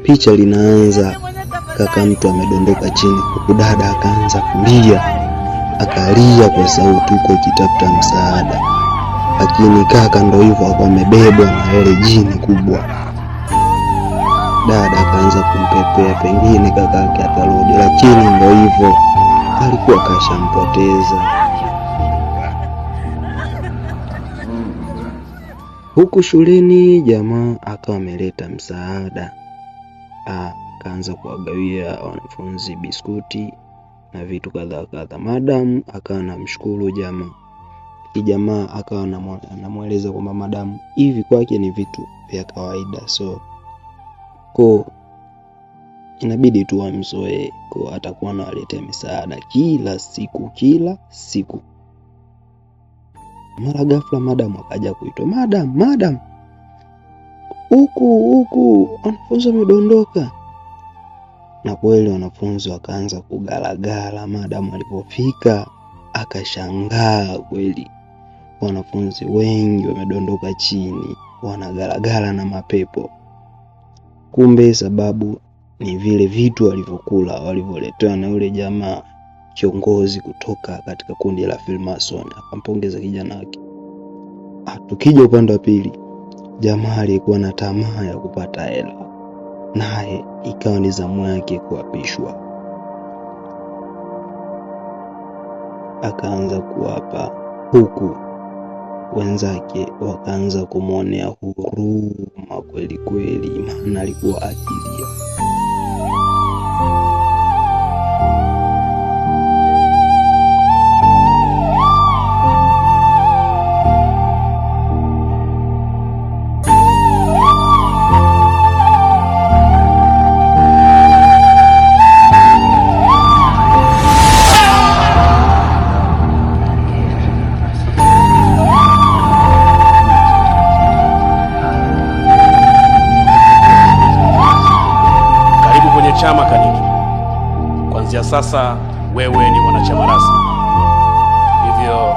Picha linaanza kaka mtu amedondoka chini, huku dada akaanza kulia, akalia kwa sauti huko ikitafuta msaada. Lakini kaka ndo hivyo akawa amebebwa na ile jini kubwa. Dada akaanza kumpepea pengine kaka yake atarudi, lakini ndo hivyo alikuwa kashampoteza. Huku shuleni jamaa akawa ameleta msaada. Akaanza kuwagawia wanafunzi biskuti na vitu kadha. Madam akawa anamshukuru jamaa. Jamaa akawa anamueleza kwamba madam hivi kwake ni vitu vya kawaida, so inabidi tu amzoee, atakuwa analetea msaada kila siku. Mara ghafla madam akaja kuitwa, madam huku wanafunzi wamedondoka. Na kweli wanafunzi wakaanza kugalagala. Madam alipofika akashangaa, kweli wanafunzi wengi wamedondoka chini, wanagalagala na mapepo. Kumbe sababu ni vile vitu walivyoletewa na yule jamaa kiongozi kutoka katika kundi la Freemason. Akampongeza kijana wake. Tukija upande wa pili, jamaa alikuwa na tamaa ya kupata hela, naye ikawa ni zamu yake kuapishwa. Akaanza kuapa, huku wenzake wakaanza kumwonea huruma kweli, maana alikuwa akilia. Chama Kaniki. Kuanzia sasa wewe ni mwanachama rasmi. Hivyo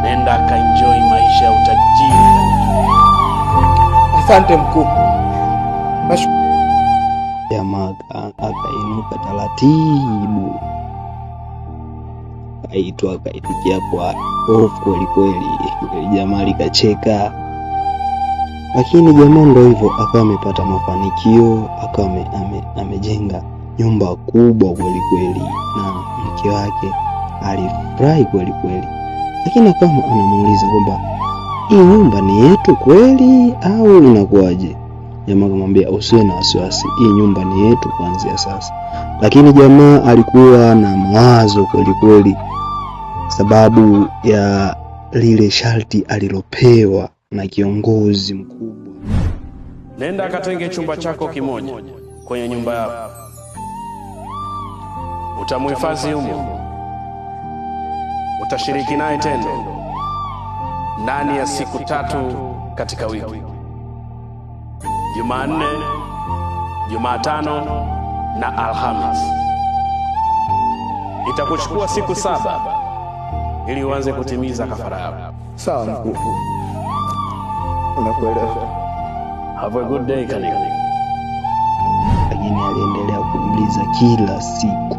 nenda kaenjoy maisha ya utajiri Kaniki. Asante mkuu. Jamaa akainuka taratibu, akaitikia kwa hofu kweli. Jamaa likacheka. Lakini jamaa ndo hivyo akawa amepata mafanikio, akawa amejenga nyumba kubwa kweli, na mke wake alifurahi kweli. Lakini akawa anamuuliza kwamba hii nyumba ni yetu kweli au inakuwaje? Jamaa akamwambia usiwe na wasiwasi, hii nyumba ni yetu kuanzia sasa. Lakini jamaa alikuwa na mawazo kweli sababu ya lile sharti alilopewa na kiongozi mkubwa. Nenda katenge chumba chako kimoja kwenye nyumba yako. Utamhifadhi humo. Utashiriki naye tendo ndani ya siku 3 katika wiki: Jumanne, Jumatano na Alhamisi. Itakuchukua siku 7 ili uanze kutimiza kafara yako. Sawa mkuu. Unakuelewa. Have a good day Kaniki. Lakini aliendelea kumuuliza kila siku.